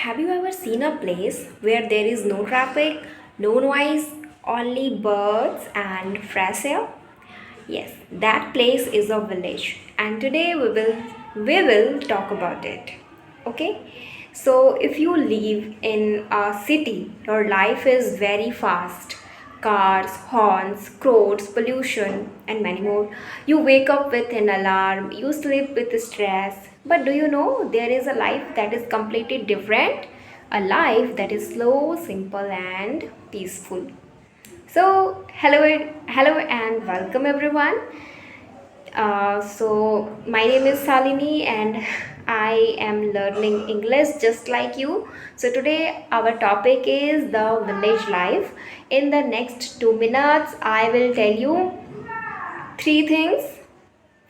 Have you ever seen a place where there is no traffic, no noise, only birds and fresh air? Yes, that place is a village, and today we will talk about it. Okay? So if you live in a city, your life is very fast. Cars, horns, crowds, pollution, and many more. You wake up with an alarm, you sleep with stress. But do you know there is a life that is completely different? A life that is slow, simple, and peaceful. So, hello, and welcome everyone. My name is Salini, and I am learning English just like you. So, today our topic is the village life. In the next 2 minutes, I will tell you three things.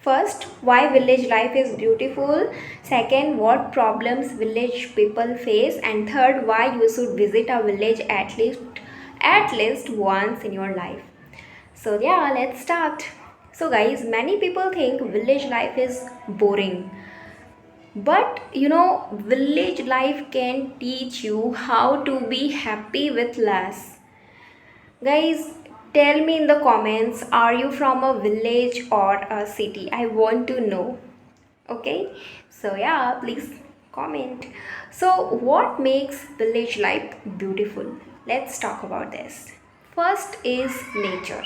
First, why village life is beautiful. Second, what problems village people face. And third, why you should visit a village at least once in your life. So yeah, let's start. So guys, many people think village life is boring. But village life can teach you how to be happy with less. Guys, tell me in the comments, are you from a village or a city? I want to know. Okay? So yeah, please comment. So what makes village life beautiful? Let's talk about this. First is nature.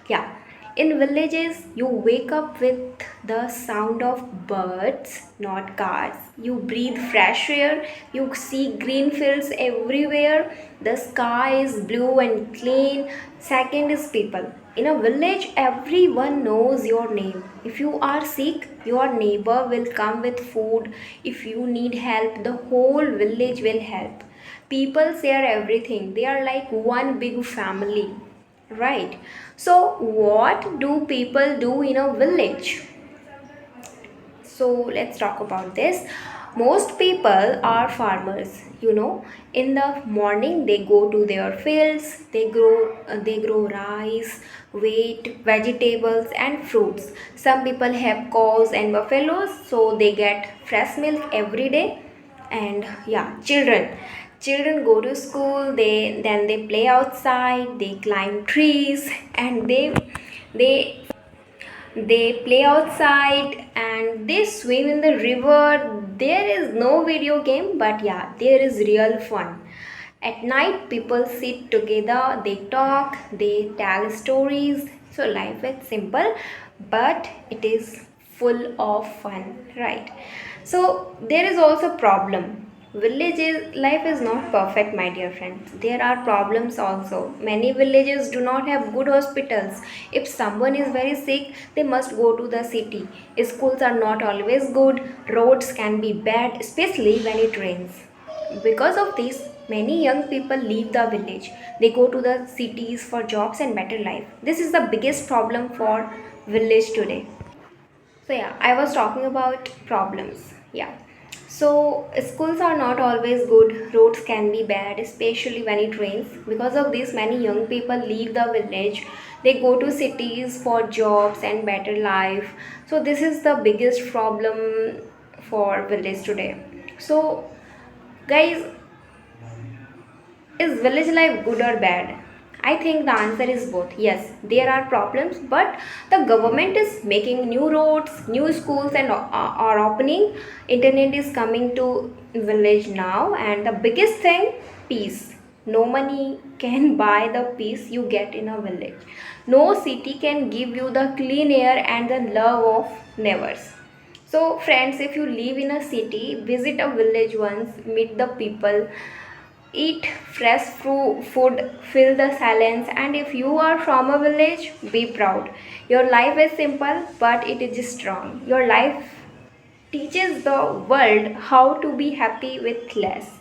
Yeah, in villages, you wake up with the sound of birds, not cars. You breathe fresh air, you see green fields everywhere, the sky is blue and clean. Second is people. In a village, everyone knows your name. If you are sick, your neighbor will come with food. If you need help, the whole village will help. People share everything, they are like one big family. Right. So, what do people do in a village? So, let's talk about this. Most people are farmers. In the morning they go to their fields. They grow rice, wheat, vegetables, and fruits. Some people have cows and buffaloes, so they get fresh milk every day. And yeah, children go to school, they play outside, they climb trees, and they play outside and they swim in the river. There is no video game, but yeah, there is real fun. At night, people sit together, they talk, they tell stories. So, life is simple, but it is full of fun, right? So, there is also problem. Life is not perfect, my dear friends. There are problems also. Many villages do not have good hospitals. If someone is very sick, they must go to the city. Schools are not always good. Roads can be bad, especially when it rains. Because of this, many young people leave the village. They go to the cities for jobs and better life. This is the biggest problem for village today. So yeah, I was talking about problems. Yeah. So schools are not always good. Roads can be bad, especially when it rains. Because of this, many young people leave the village. They go to cities for jobs and better life. So this is the biggest problem for village today. So guys, is village life good or bad? I think the answer is both. Yes, there are problems, but the government is making new roads, new schools, and are opening. Internet is coming to village now, and the biggest thing, peace. No money can buy the peace you get in a village. No city can give you the clean air and the love of neighbors. So, friends, if you live in a city, visit a village once, meet the people, eat fresh food, feel the silence, and if you are from a village, be proud. Your life is simple, but it is strong. Your life teaches the world how to be happy with less.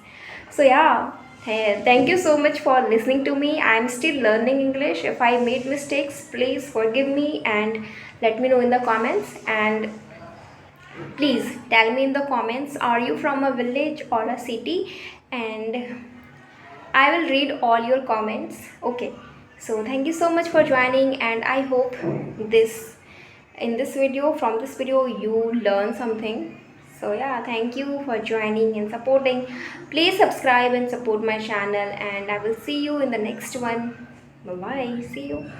So, yeah. Thank you so much for listening to me. I'm still learning English. If I made mistakes, please forgive me and let me know in the comments. And please tell me in the comments, are you from a village or a city? And I will read all your comments. Okay. So thank you so much for joining, and I hope this in this video from this video you learn something. So yeah, thank you for joining and supporting. Please subscribe and support my channel, and I will see you in the next one. Bye bye. See you.